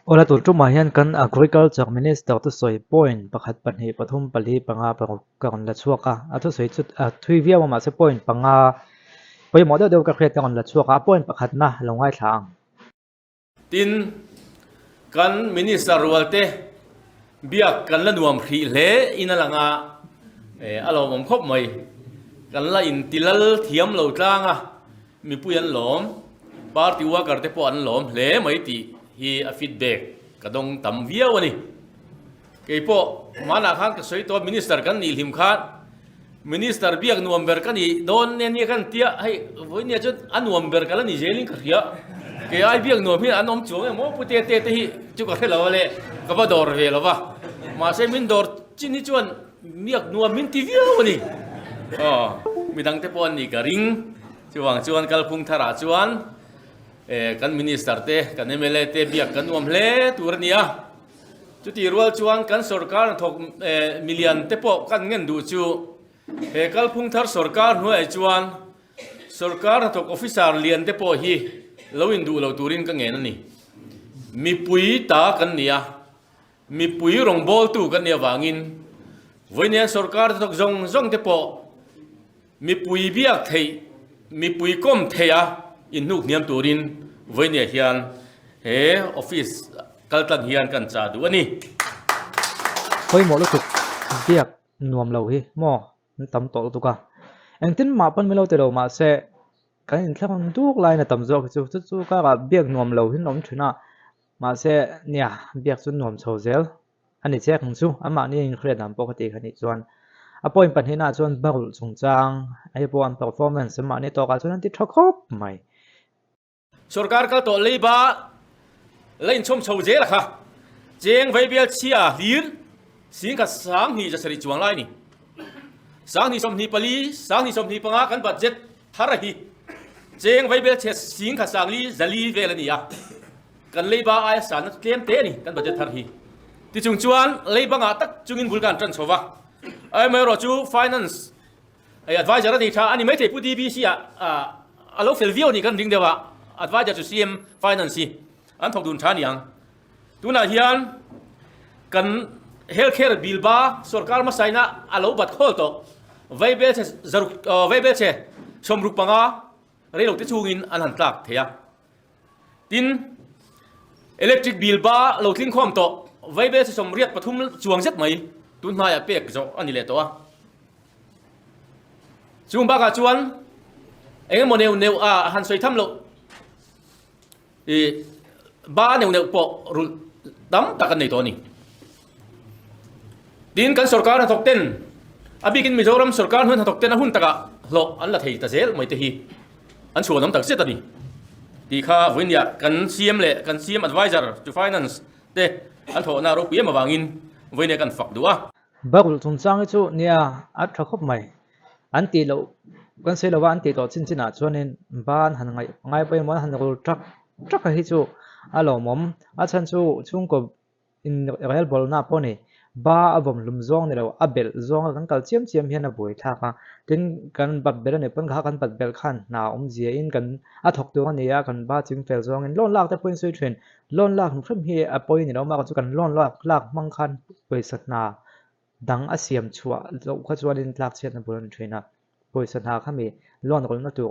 Ola tu tuma hian kan agriculture minister tu soi point pakhat panhi pathum pali panga pakon la chuaka athu soi chu thui via ma se point panga poi model deu ka khret ka on la chuaka point pakhat na longai thlang tin kan minister walte biak kan la nuam khri hle inalanga alo mom khop mai kan la in tilal thiam lo tlanga mi puyan lom party worker te po an lom hle mai ti hi a feedback kadong tam via wani ke po mana khang ka soi to minister kan ni him khat minister biak nuam ber kan ni don ne ni kan tia hai voi ne chu an nuam ber kan ni jelin ka ria ke ai biak nuam hi an om chu mo pu te te hi chu ka thela wale ka ba dor ve lo ba ma se min dor chin ni chuan biak nuam min ti via wani mi dang te po an ni ka ring chuang chuan kal phung thara chuan kan minister te kan MLA te biak kan nuam hle tur nia chu ti rual chuan kan sarkar thok million te po kan ngen du chu kal phung thar sarkar nu ai chuan sarkar thok officer lian te po hi loin du lo turin ka ngen ani mi pui ta kan nia mi pui rong bol tu kan nia wangin voinia sarkar thok zong zong te po mi pui biak thei mi pui kom theya in nuk niam turin voinia hian he office kaltang hian kan cha du ani poi mo lu tu biak nuam lo hi mo tam to tu ka engtin ma pan melo te lo ma se kan in thlang duk lai na tam zo chu ka biak nuam lo hin nom thina ma se nia biak chu nuam chho zel ani che khang chu ama ni in khre dam pokati khani chuan a point pan hina chuan barul chungchang ai po an performance ma ni to ka chuan ti thakop mai sarkar kal to leiba lein chom chho je la kha cheng vai bial chia lir sing ka sang ni ja sari chuang lai ni sang ni som ni pali sang ni som ni panga kan budget tharahi cheng vai bial che sing ka sang li zali velani ya kan leiba ai san tlem te ni kan budget tharahi ti chung chuan leiba nga tak chungin bulkan tran chowa ai mai ro chu finance ai advisor ni tha ani mai te pu dbc a lo fel view ni kan ring dewa advisor to CM finance an thok dun than yang tuna hian kan healthcare bill ba sarkar ma saina alo bat khol to vaibel che zaruk vaibel che somruk panga relo te chungin an han tlak theya tin electric bill ba lo tling khom to vaibel che somriat pathum chuang zet mai tun ma ya pek zo ani le to a chung ba ka chuan eng mo neu a han soi tham lo ba neu po rul dam takan nei to ni din kan sarkar na thokten abikin mizoram sarkar hun thokten hun taka lo an la thei ta zel mai te hi an chuanam tak set ani ti kha winya kan CM le kan CM advisor to finance te an tho na ro pi ma wangin winya kan fak duwa barul chungchang chu nia a thakop mai an ti lo kan se lo an ti to chin china chuanin ban han ngai pe mo han rul trak hi chu alo mom a chan chu chung ko in real bol na poni ba avom lum zong ne lo abel zong kan kal chiam hian a boi tha ka tin kan bat bel ne pon kha kan bat bel khan na zia in kan a thok tu ani ya kan ba ching fel zong in lon lak te point soi thrin lon lak khum hi a poi ni lo ma chu kan lon lak mang khan poi sat na dang a siam chua lo kha chuan in tlak chet na buran thina poi sat na kha mi lon rol na tu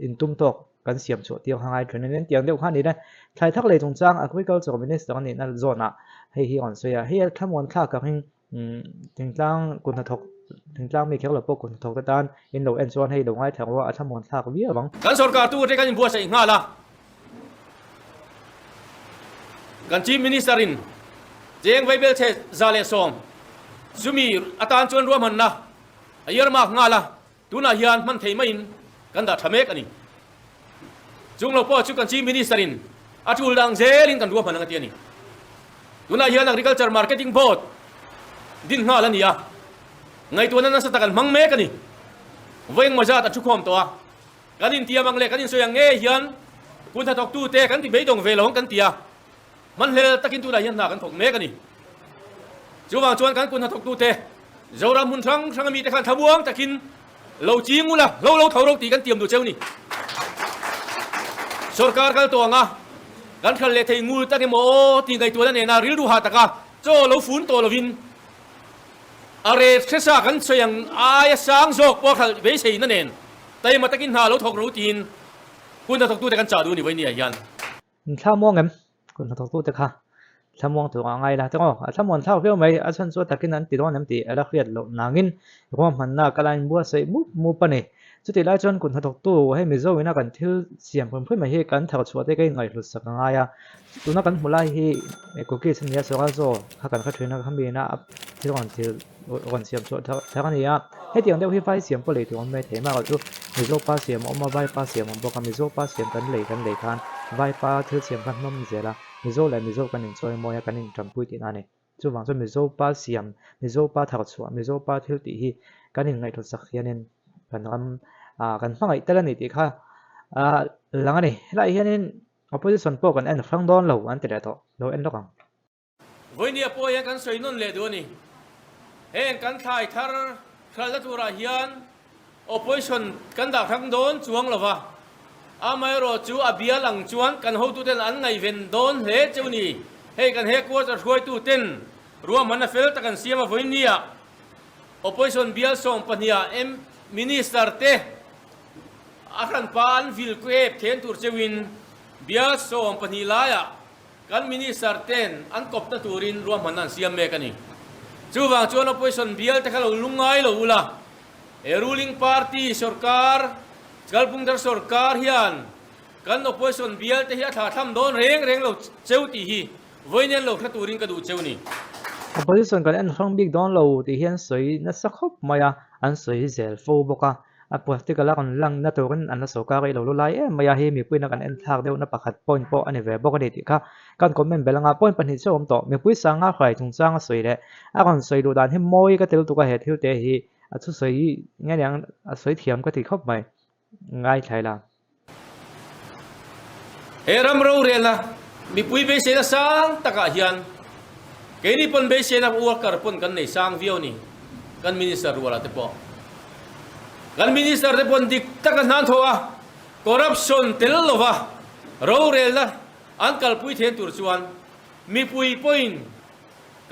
in tum tok kan siam chu tiang hangai thrin nen tiang deuh khan ni na thlai thak le chung chang agriculture minister ni na zona hei hi on soya hei thamon thla ka hing tingtlang kun thok tingtlang mi khel po kun thok tan in lo en chuan hei lo ngai thangwa a thamon thla ka wi awang kan sarkar tu te kan bua sai ngala kan chief minister in jeng vai bel che zale som sumi atan chuan ruam han na ayar ma ngala tuna hian man thei mai in kan da thamek ani chung lo po chu kan chief minister in atul dang zelin kan ruam han nga tiani tuna hian agriculture marketing board din nga lan ya ngai tu na sa takal mang me kani veng ma jat a chu khom to a kanin tia mang le kanin soyang nge hian kun tha tok tu te kan ti beidong ve long kan tia man le takin tu la hian na kan thok me kani chuwang chuan kan kun tha tok tu te zoram mun thang mi te khan thabuang takin lo chi ngula lo thau ro ti kan tiam du cheu ni sarkar kal to nga กันขันเลทงูตั้งแต่โมตีไงตัวนั่นเองนะริลดูหาตะกาโจเราฝุ่นตัวเราวินอะไรเชื่อสักันเสียงอายสังโจกพวกเขาเวสีนั่นเองแต่มาตะกินหาเราถกรู้จีนคุณจะถกตัวแต่กันจ่าดูนี่ไว้เนี่ยยันถ้ามองเอ็มคุณถกตัวแต่ค่ะถ้ามองตัวง่ายละแต่ก็ถ้ามองเท่าเพื่อไม่อาฉันส่วนตะกินนั้นติดวันนั้นติอะไรเครียดหลงนางอินว่ามันน่ากำลังบัวใส่มุปนี่สุดที่แล้วจนคุณถกตัวให้มิโซวินากันที่เสียงเพื่อนมาให้กันถกชัวได้กันไงรู้สึกง่ายตัวนักกันมุลายให้กุกิสัญญาสกัดโซ่ถ้ากันเขาช่วยนักขมีนะที่ก่อนที่ก่อนเสียงชัวถ้ากันเนี่ยให้เดี๋ยวเดี๋ยวที่ไฟเสียงก็เลยที่วันไม่เทมากก็คือมิโซป้าเสียงออกมาไฟป้าเสียงมันบอกกันมิโซป้าเสียงกันเลยกันไฟป้าเธอเสียงกันมั่มเสียละมิโซเลยมิโซกันหนึ่งช่วยมอยกันหนึ่งจำปุยติดนั่นเองจู่บางส่วนมิโซป้าเสียงมิโซป้าถกชัวมิโซป้าที่ตีที่กันหนึ่งไงทศกัณฐ์เนี่ยกันทำกันฟังไอ้แต่ละนิดที่ค่ะหลังนี้ไล่เห็น opposition พวกกันเอ็นฟังโดนเราอันเดียวต่อเราเอ็นต้องวันนี้พวกยังกันสวยนุ่นเลยดูนี่เอ็นกันถ่ายทาร์คลาตัวราฮิยัน opposition กันดักทั้งโดนจวงหรอวะอาไม่รอจูอาเบียหลังจวนกันหูตัวเต้นอันไงเวนโดนเฮจูนี่เฮกันเฮกัวจะช่วยตัวเต้นรวมมันเฟลตะกันเสียมาวันนี้ opposition เบียส่งปัญญาminister เตอาคันปานวิลเกฟเทนตูร์เจวินเบียร์ส่งปนิลายกันมินิสตาร์เทนอันกบตตูรินรวมมันนั่นเสียมเมกันนี่จู่วางจวนอพยพเบียร์ตะเขาลุงไงเราอุล่ะruling party สรการกัลปุ่งดาร์สรการฮิอันกันอพยพเบียร์ตะเฮียถ้าทำโดนเร่งเราเจ้าตีฮีวันนี้เราตตูรินก็ดูเจ้านี่ opposition กันเอ็นฟังบิ๊กโดนเราที่เห็นสวยนักสักคบมายอันสวยเซลฟูบกะพอที่กำลังลังนัดตัวกันอันนั้นสกัดเราลุไลมายาเฮมีปุยนักกันเอ็นทากเดียวนับประคัดปอยน์ปออันนี้เว็บบกเด็ดค่ะการคอมเมนต์เบลังอาปอยน์ปัญหาเชื่อมต่อมีปุยสังอาใครทุ่งสังสวยเลยอาการสวยดูดันให้มอยก็เตลตัวก็เหตุที่เตะฮีชุดสวยงี้อย่างสวยเทียมก็ติดเข้าไปง่ายใช่ละรำเราเรียนละมีปุยเบสเซนสังตะกะฮิยันเกนี่ปนเบสเซนอัวกระปนกันในสังวิวนี่กันมินิสเตอร์วัวละเตปอกันมินิสเตอร์เตปอนดิกตะกันนั่นทัวคอร์รัปชันเตลโลวะเราเรียนละอันกัลปุยเทนตุร์ชวนมีปุยปอยน์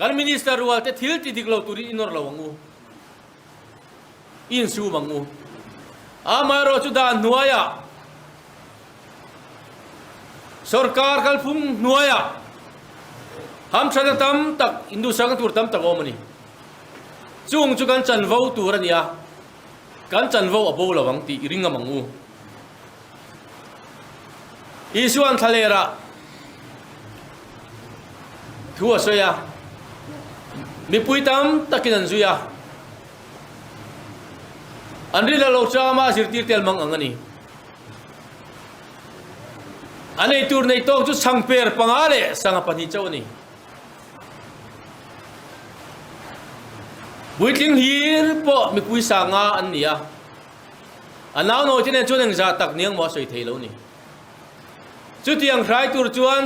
กันมินิสเตอร์วัวเตทิลติดิกเราตุริอินอร์เราวังูอินซูวังูอามาโรจุดานนัวยาสรการกัลพุ่งนัวยาฮัมชันตัมตักอินดูสังตุร์ตัมตักโอมันนี่จุงจุกันจันวาวตุรันยากันจันวาวอโบลาวังตีริงามังูอิสุอันทะเลระทัวสยามีปุยตัมตักินันซุยาอันนี้เราจะมาสิร์ตีเตลมังอังนี่อันนี้ตัวในโต๊ะจุดสังเปอร์ปังอาเลสังปนิเจ้านี่บุยทิ้งฮีร์ปะมีปุยสังอาอันนี้อันนั้นโน้ตที่เนี่ยจุดหนึ่งจะตักเนียงมาสวยเทโลนี่จุดที่ยังใครตัวจวน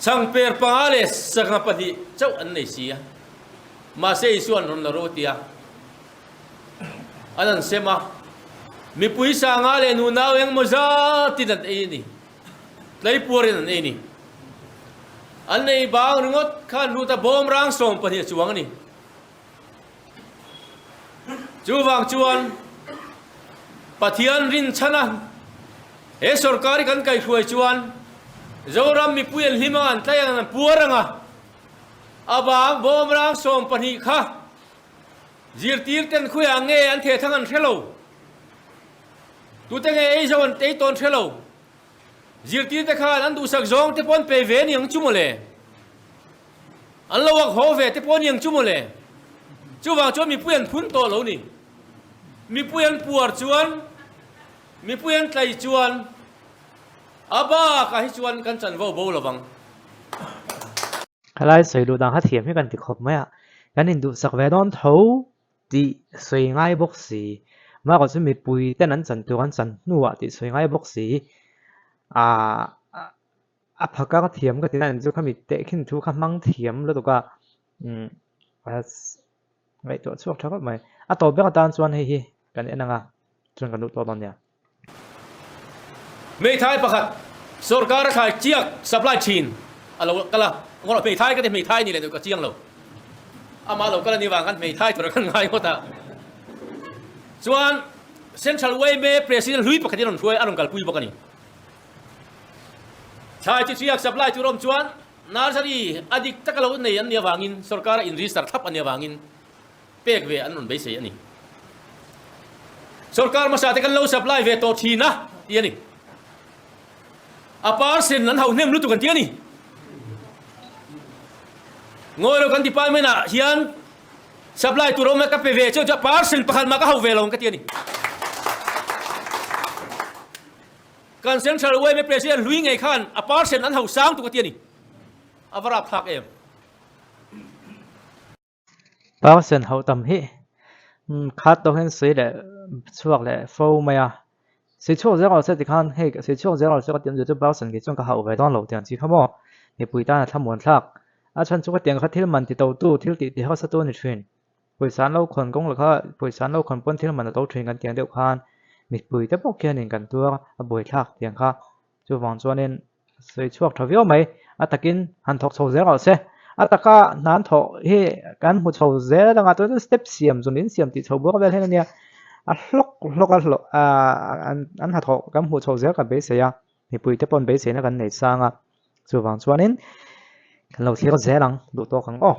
สังเปอร์ปังอาเลสังปนิเจ้าอันนี้เสียมาเสียส่วนรอนโรตียอันนั้นเสมามีปุยสังอาเลนูนาวยังมุจาตินัดเอนี่เลยปวดนั่นเองนี่อันนี้บางเรื่องขันรู้แต่บอมร่างส่งปนิจวงนี่จูวังจวนปะเทียนรินชนะเอสรการกันไก่ช่วยจวนเจ้ารามีปุยหิมังแต่ยังปวดงะอาบางบอมร่างส่งปนิค่ะจีร์ตีร์เต็นคุยอังเงอันเททั้งอันเทโลตัวเต็งเอเจ้าอันเตยตอนเทโลจีร์ตีร์ตะขาอันดูสักจงเตปอนเปเวนี่ยังจุ่มเลยอันละวักหัวเวเตปอนยังจุ่มเลยจู่ว่าจวนมีปุยอันพุ่นโตเหล่านี้มีปุยอันปวดจวนมีปุยอันไตจวนอาบ้าก็ให้จวนกันจันว่าโบละวังอะไรสวยดูดังฮัทเทียมให้กันติดขบไหมอ่ะกันอินดูสักเวดอนเท้าที่สวยง่ายบกสีมากกว่าจะมีปุยแต่นั้นจันตัวกันจันนัวที่สวยง่ายบกสีพักก็เทียมก็ที่นั่นจะเขามีเตะขึ้นทุกขมังเทียมแล้วตัวก็ไม่ตัวช่วงเท่ากับไม่ตัวเบี้ยก็ตามส่วนให้กันเองนะจนกันดูตัวตอนเนี้ยไม่ท้ายประคัด sarkar khai chiak supply chain alo kala ngor pe thai ka te me thai ni le ka chiang lo ama lo kala ni wang kan me thai tor kan ngai ko ta chuan central way me president hlui pakhatin on thuai anong kal pui bakani chai chi chiak supply chu rom chuan nursery adik takalo nei an nia wangin sarkar in restart thap ania wangin pek ve an on be se ani sarkar masa te kan lo supply ve to thina yani apar sen nan hau nem lu tu kan tiani ngoi lo kan department a hian supply tu ro me ka pv chu par sen pakhal ma ka hau ve lo ka tiani kan central way me president lui ngai khan apar sen an hau sang tu ka tiani avara thak em bao sen hậu tầm hi khát đâu hen sấy lệ chuộc lệ phô mày sấy chuộc rất là sẽ thì khan hey sấy chuộc rất là sẽ có tiền rồi bao sen cái trong cái hậu về đó lâu tiền chỉ không bỏ thì bùi ta là tham muốn thắc chân chuộc cái tiền khát thiếu mình thì đầu tu thiếu thì họ sẽ tu nên truyền bùi sáng lâu còn công lực ha bùi sáng lâu còn bận thiếu mình là đầu truyềnกันtiền đều khan mình bùi tiếp bốc kia nênกันตัวbùi thắc tiền khác cho vòng cho nên sấy chuộc thằng viu mày ta kinh hành thọc sầu rất là sẽ taka nan tho he kan hu chho ze danga to step siam zunin siam ti chho bo vel hen ania hlok an ha tho kam hu chho ze ka be se ya mi pui te pon be se na kan nei sanga chu wang chuanin kan lo thlir ze lang du to khang o